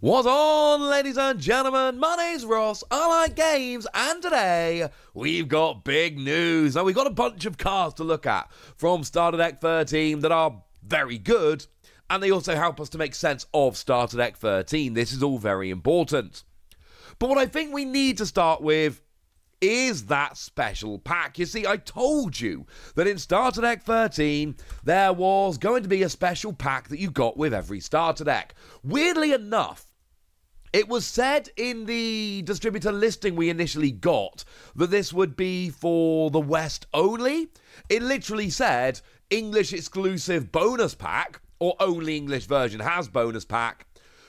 What's on, ladies and gentlemen? My name's Ross, I like games, and today we've got big news. Now, we've got a bunch of cards to look at from Starter Deck 13 that are very good, and they also help us to make sense of Starter Deck 13. This is all very important. But what I think we need to start with is that special pack. You see, I told you that in Starter Deck 13, there was going to be a special pack that you got with every starter deck. Weirdly enough, it was said in the distributor listing we initially got that this would be for the West only. It literally said English exclusive bonus pack, or only English version has bonus pack.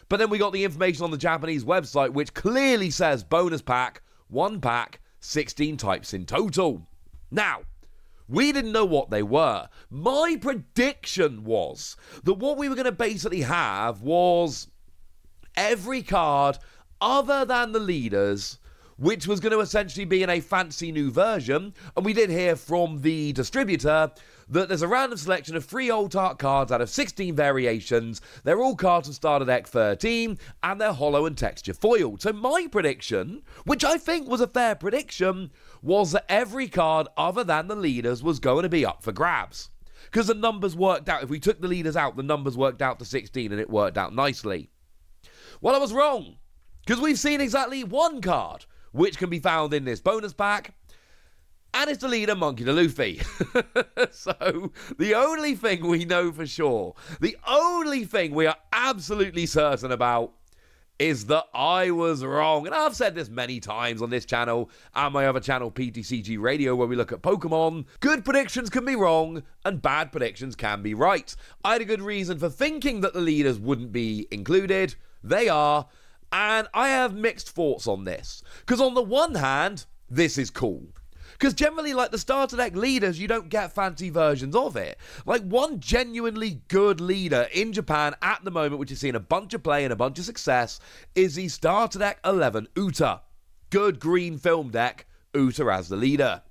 But then we got the information on the Japanese website which clearly says bonus pack, 1 pack, 16 types in total. Now, we didn't know what they were. My prediction was that what we were going to basically have was every card other than the leaders, which was going to essentially be in a fancy new version. And we did hear from the distributor that there's a random selection of 3 old art cards out of 16 variations. They're all cards from Starter Deck 13, and they're hollow and texture foiled. So my prediction, which I think was a fair prediction, was that every card other than the leaders was going to be up for grabs. Because the numbers worked out. If we took the leaders out, the numbers worked out to 16, and it worked out nicely. Well, I was wrong, because we've seen exactly 1 card which can be found in this bonus pack, and it's the leader, Monkey D. Luffy. So, the only thing we know for sure, the only thing we are absolutely certain about is that I was wrong. And I've said this many times on this channel and my other channel, TCG Radio, where we look at Pokemon. Good predictions can be wrong, and bad predictions can be right. I had a good reason for thinking that the leaders wouldn't be included. They are, and I have mixed thoughts on this. Because on the one hand, this is cool. Because generally, like the starter deck leaders, you don't get fancy versions of it. Like, one genuinely good leader in Japan at the moment, which is seeing a bunch of play and a bunch of success, is the Starter Deck 11 Uta. Good green film deck, Uta as the leader.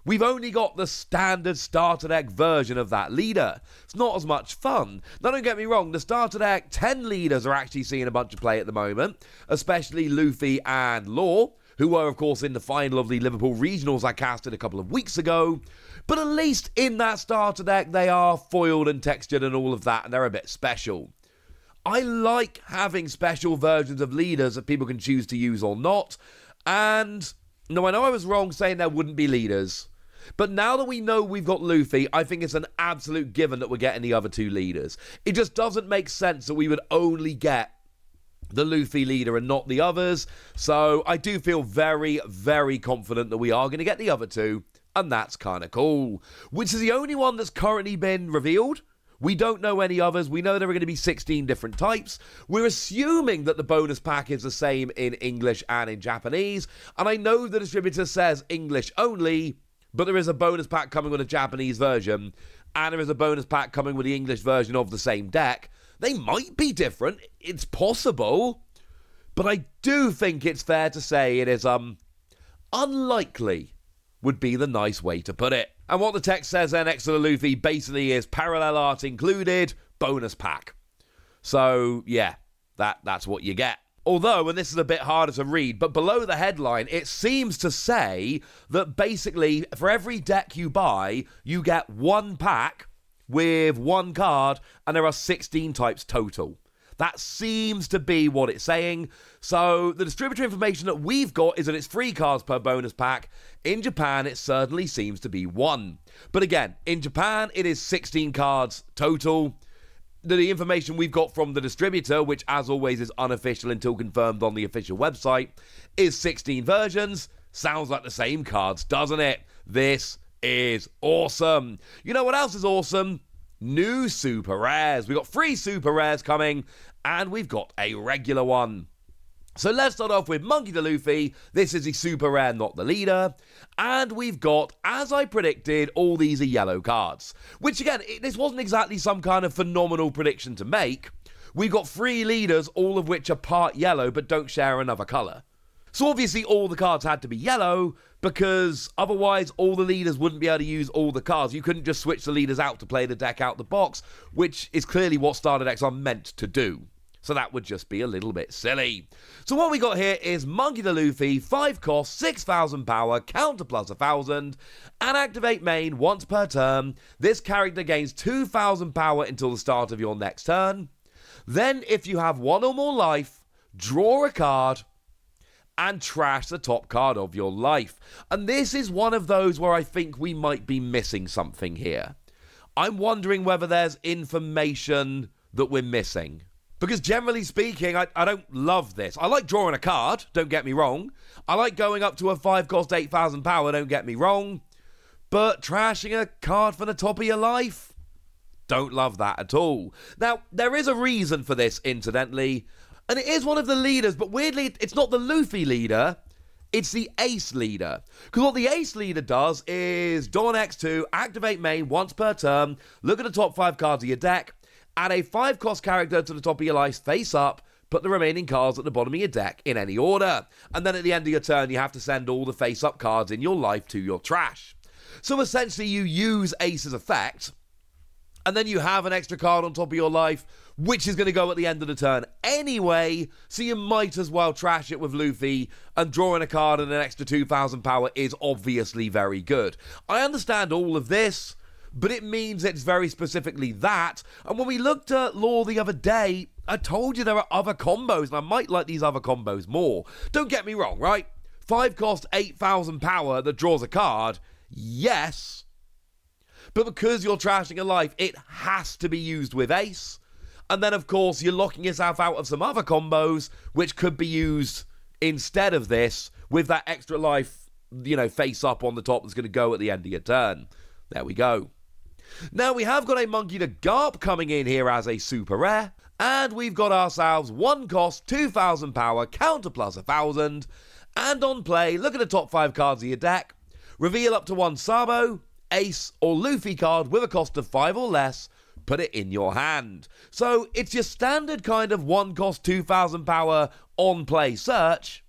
We've only got the standard starter deck version of that leader. It's not as much fun. Now, don't get me wrong, the starter deck 10 leaders are actually seeing a bunch of play at the moment, especially Luffy and Law, who were, of course, in the final of the Liverpool Regionals I casted a couple of weeks ago. But at least in that starter deck, they are foiled and textured and all of that, and they're a bit special. I like having special versions of leaders that people can choose to use or not. And, no, I know I was wrong saying there wouldn't be leaders. But now that we know we've got Luffy, I think it's an absolute given that we're getting the other 2 leaders. It just doesn't make sense that we would only get the Luffy leader and not the others. So I do feel very, very confident that we are going to get the other 2, and that's kind of cool. Which is the only one that's currently been revealed. We don't know any others. We know there are going to be 16 different types. We're assuming that the bonus pack is the same in English and in Japanese. And I know the distributor says English only, but there is a bonus pack coming with a Japanese version, and there is a bonus pack coming with the English version of the same deck. They might be different. It's possible. But I do think it's fair to say it is, unlikely would be the nice way to put it. And what the text says there next to the Luffy basically is parallel art included, bonus pack. So, yeah, that's what you get. Although, and this is a bit harder to read, but below the headline, it seems to say that basically for every deck you buy, you get 1 pack with 1 card, and there are 16 types total. That seems to be what it's saying. So the distributor information that we've got is that it's 3 cards per bonus pack. In Japan, it certainly seems to be 1. But again, in Japan, it is 16 cards total. The information we've got from the distributor, which as always is unofficial until confirmed on the official website, is 16 versions. Sounds like the same cards, doesn't it? This is awesome. You know what else is awesome? New super rares. We've got 3 super rares coming, and we've got a regular one. So let's start off with Monkey D. Luffy. This is the super rare, not the leader. And we've got, as I predicted, all these are yellow cards. Which again, this wasn't exactly some kind of phenomenal prediction to make. We've got 3 leaders, all of which are part yellow but don't share another colour. So obviously all the cards had to be yellow, because otherwise all the leaders wouldn't be able to use all the cards. You couldn't just switch the leaders out to play the deck out the box, which is clearly what starter decks are meant to do. So that would just be a little bit silly. So what we got here is Monkey the Luffy, 5 cost, 6,000 power, counter plus 1,000, and activate main once per turn. This character gains 2,000 power until the start of your next turn. Then, if you have 1 or more life, draw a card and trash the top card of your life. And this is one of those where I think we might be missing something here. I'm wondering whether there's information that we're missing. Because generally speaking, I don't love this. I like drawing a card, don't get me wrong. I like going up to a 5 cost 8,000 power, don't get me wrong. But trashing a card for the top of your life? Don't love that at all. Now, there is a reason for this, incidentally. And it is one of the leaders, but weirdly, it's not the Luffy leader. It's the Ace leader. Because what the Ace leader does is Dawn X2, activate main once per turn, look at the top 5 cards of your deck, add a 5 cost character to the top of your life face up, put the remaining cards at the bottom of your deck in any order. And then at the end of your turn, you have to send all the face up cards in your life to your trash. So essentially, you use Ace's effect, and then you have an extra card on top of your life, which is going to go at the end of the turn anyway, so you might as well trash it with Luffy, and drawing a card and an extra 2,000 power is obviously very good. I understand all of this, but it means it's very specifically that, and when we looked at lore the other day, I told you there are other combos, and I might like these other combos more. Don't get me wrong, right? 5 cost 8,000 power that draws a card, yes, but because you're trashing a life, it has to be used with Ace. And then, of course, you're locking yourself out of some other combos, which could be used instead of this, with that extra life, face up on the top that's going to go at the end of your turn. There we go. Now, we have got a Monkey the Garp coming in here as a super rare. And we've got ourselves 1 cost, 2,000 power, counter plus 1,000. And on play, look at the top 5 cards of your deck. Reveal up to 1 Sabo, Ace, or Luffy card with a cost of 5 or less. Put it in your hand. So it's your standard kind of 1 cost 2,000 power on play search,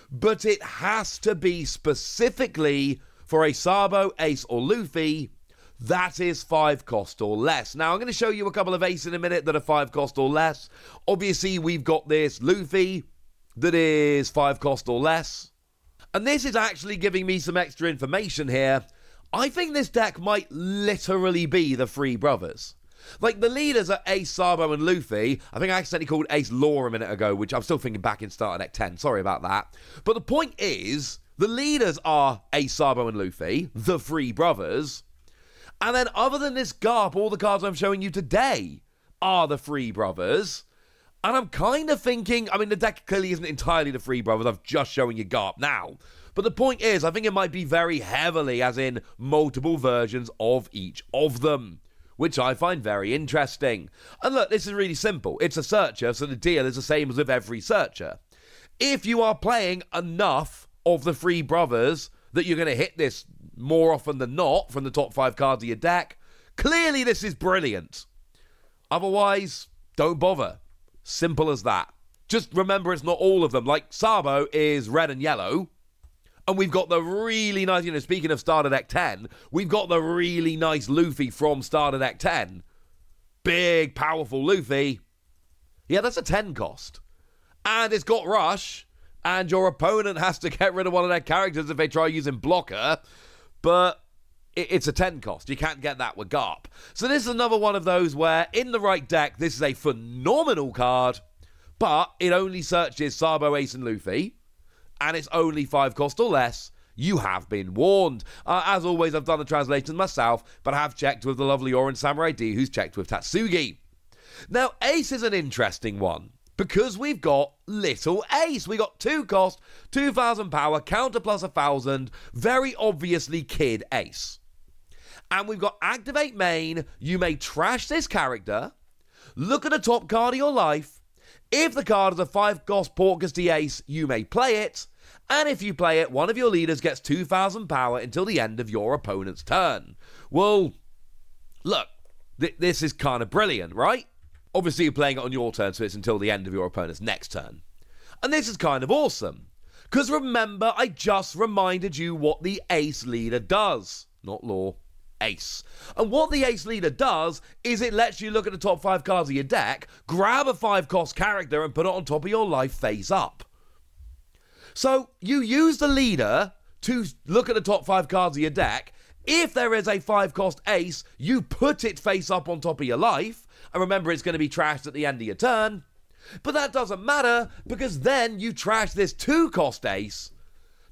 but it has to be specifically for a Sabo, Ace, or Luffy that is 5 cost or less. Now I'm going to show you a couple of Ace in a minute that are 5 cost or less. Obviously we've got this Luffy that is 5 cost or less, and this is actually giving me some extra information here. I think this deck might literally be the 3 brothers. Like, the leaders are Ace, Sabo, and Luffy. I think I accidentally called Ace Law a minute ago, which I'm still thinking back in starter deck 10. Sorry about that. But the point is, the leaders are Ace, Sabo, and Luffy, the 3 brothers. And then other than this Garp, all the cards I'm showing you today are the 3 brothers. And I'm kind of thinking, I mean, the deck clearly isn't entirely the 3 brothers. I'm just showing you Garp now. But the point is, I think it might be very heavily, as in multiple versions of each of them, which I find very interesting. And look, this is really simple. It's a searcher, so the deal is the same as with every searcher. If you are playing enough of the 3 brothers that you're going to hit this more often than not from the top 5 cards of your deck, clearly this is brilliant. Otherwise, don't bother. Simple as that. Just remember it's not all of them. Like, Sabo is red and yellow. And we've got the really nice, speaking of starter deck 10, we've got the really nice Luffy from starter deck 10. Big, powerful Luffy. Yeah, that's a 10 cost. And it's got Rush, and your opponent has to get rid of one of their characters if they try using Blocker. But it's a 10 cost. You can't get that with Garp. So this is another one of those where, in the right deck, this is a phenomenal card, but it only searches Sabo, Ace, and Luffy. And it's only 5 cost or less. You have been warned. As always, I've done the translations myself, but I have checked with the lovely Orange Samurai D, who's checked with Tatsugi. Now, Ace is an interesting one, because we've got Little Ace. We got 2 cost, 2,000 power, counter plus 1,000, very obviously Kid Ace. And we've got Activate Main. You may trash this character, look at the top card of your life. If the card is a 5 cost Porcus the Ace, you may play it. And if you play it, one of your leaders gets 2,000 power until the end of your opponent's turn. Well, look, this is kind of brilliant, right? Obviously, you're playing it on your turn, so it's until the end of your opponent's next turn. And this is kind of awesome. Because remember, I just reminded you what the Ace leader does. Not lore. ace. And what the ace leader does is it lets you look at the top 5 cards of your deck, grab a 5-cost character and put it on top of your life face up. So you use the leader to look at the top 5 cards of your deck. If there is a 5-cost ace, you put it face up on top of your life. And remember, it's going to be trashed at the end of your turn. But that doesn't matter, because then you trash this 2-cost ace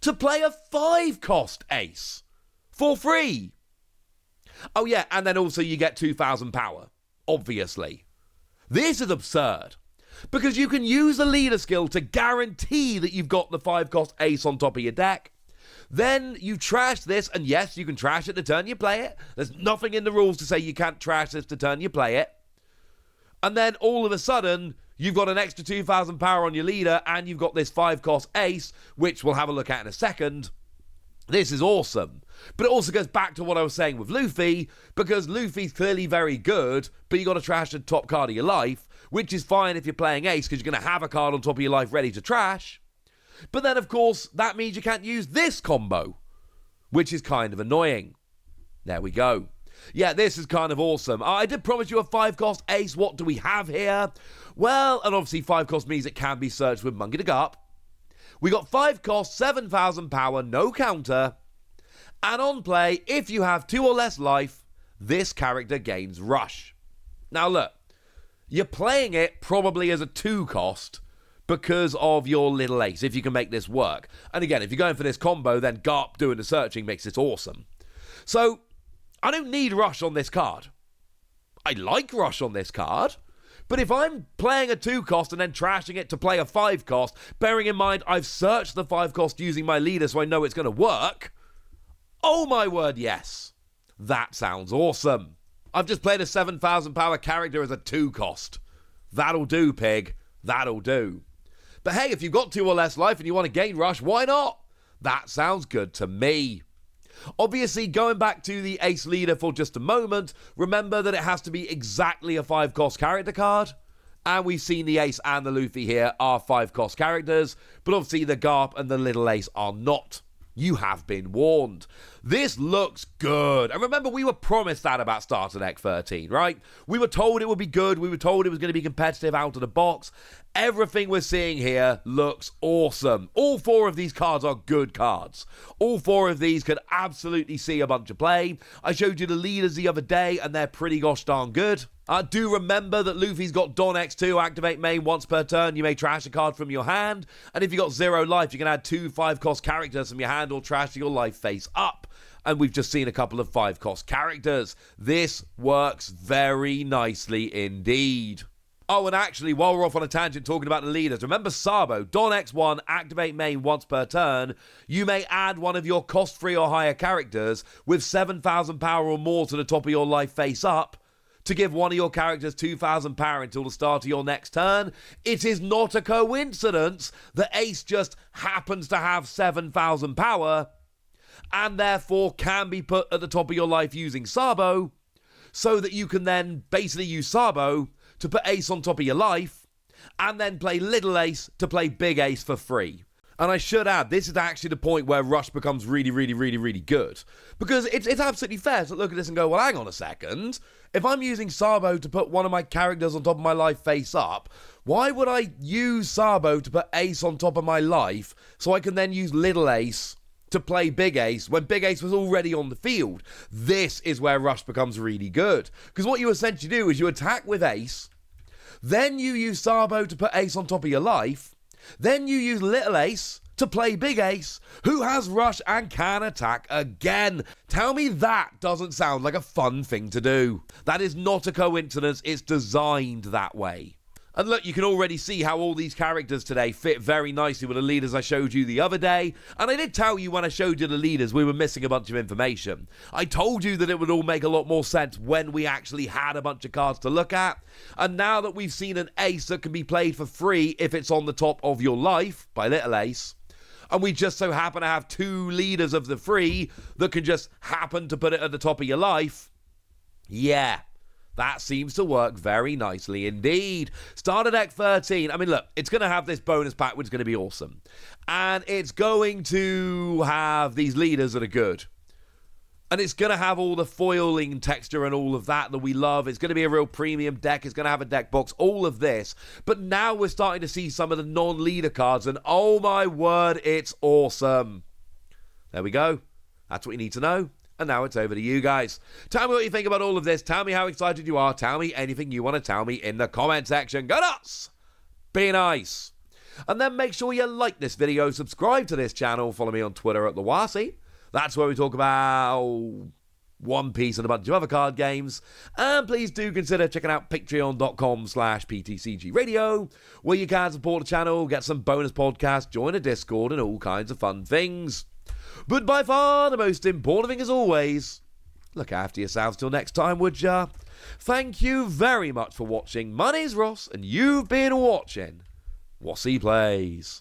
to play a 5-cost ace for free. Oh yeah, and then also you get 2,000 power, obviously. This is absurd, because you can use the leader skill to guarantee that you've got the 5-cost ace on top of your deck. Then you trash this, and yes, you can trash it the turn you play it. There's nothing in the rules to say you can't trash this the turn you play it. And then all of a sudden, you've got an extra 2,000 power on your leader, and you've got this 5-cost ace, which we'll have a look at in a second. This is awesome. But it also goes back to what I was saying with Luffy, because Luffy's clearly very good, but you got to trash the top card of your life, which is fine if you're playing ace, because you're going to have a card on top of your life ready to trash. But then, of course, that means you can't use this combo, which is kind of annoying. There we go. Yeah, this is kind of awesome. I did promise you a 5-cost ace. What do we have here? Well, and obviously 5-cost means it can be searched with Monkey the Garp. We got 5-cost, 7,000 power, no counter. And on play, if you have 2 or less life, this character gains rush. Now look, you're playing it probably as a 2-cost because of your little ace, if you can make this work. And again, if you're going for this combo, then Garp doing the searching makes it awesome. So, I don't need rush on this card. I like rush on this card, but if I'm playing a 2-cost and then trashing it to play a 5-cost, bearing in mind I've searched the 5-cost using my leader so I know it's going to work, oh my word, yes. That sounds awesome. I've just played a 7,000 power character as a 2-cost. That'll do, pig. That'll do. But hey, if you've got 2 or less life and you want to gain rush, why not? That sounds good to me. Obviously, going back to the ace leader for just a moment, remember that it has to be exactly a 5-cost character card. And we've seen the ace and the Luffy here are 5-cost characters, but obviously the Garp and the little ace are not. You have been warned. This looks good. And remember, we were promised that about Starter Deck 13, right? We were told it would be good. We were told it was going to be competitive out of the box. Everything we're seeing here looks awesome. All 4 of these cards are good cards. All 4 of these could absolutely see a bunch of play. I showed you the leaders the other day, and they're pretty gosh darn good. Do remember that Luffy's got Don X2, activate main once per turn. You may trash a card from your hand. And if you've got 0 life, you can add 2 5-cost characters from your hand or trash your life face up. And we've just seen a couple of 5-cost characters. This works very nicely indeed. Oh, and actually, while we're off on a tangent talking about the leaders, remember Sabo, Don X1, activate main once per turn. You may add one of your cost-free or higher characters with 7,000 power or more to the top of your life face up to give one of your characters 2,000 power until the start of your next turn. It is not a coincidence that Ace just happens to have 7,000 power and therefore can be put at the top of your life using Sabo, so that you can then basically use Sabo to put Ace on top of your life and then play Little Ace to play Big Ace for free. And I should add, this is actually the point where Rush becomes really, really, really, really good. Because it's absolutely fair to look at this and go, well, hang on a second. If I'm using Sabo to put one of my characters on top of my life face up, why would I use Sabo to put Ace on top of my life so I can then use Little Ace to play Big Ace when Big Ace was already on the field? This is where Rush becomes really good. Because what you essentially do is you attack with Ace, then you use Sabo to put Ace on top of your life, then you use Little Ace to play Big Ace, who has Rush and can attack again. Tell me that doesn't sound like a fun thing to do. That is not a coincidence, it's designed that way. And look, you can already see how all these characters today fit very nicely with the leaders I showed you the other day. And I did tell you when I showed you the leaders we were missing a bunch of information. I told you that it would all make a lot more sense when we actually had a bunch of cards to look at. And now that we've seen an Ace that can be played for free if it's on the top of your life by Little Ace, and we just so happen to have 2 leaders of the free that can just happen to put it at the top of your life, yeah, that seems to work very nicely indeed. Starter Deck 13. I mean, look, it's going to have this bonus pack, which is going to be awesome. And it's going to have these leaders that are good. And it's going to have all the foiling texture and all of that we love. It's going to be a real premium deck. It's going to have a deck box, all of this. But now we're starting to see some of the non-leader cards, and oh my word, it's awesome. There we go. That's what you need to know. And now it's over to you guys. Tell me what you think about all of this. Tell me how excited you are. Tell me anything you want to tell me in the comment section. Go nuts! Be nice. And then make sure you like this video, subscribe to this channel, follow me on Twitter at TheWasi. That's where we talk about One Piece and a bunch of other card games. And please do consider checking out patreon.com/PTCG Radio, where you can support the channel, get some bonus podcasts, join a Discord, and all kinds of fun things. But by far the most important thing, as always, look after yourselves till next time, would ya? Thank you very much for watching. My name's Ross, and you've been watching Wasi Plays.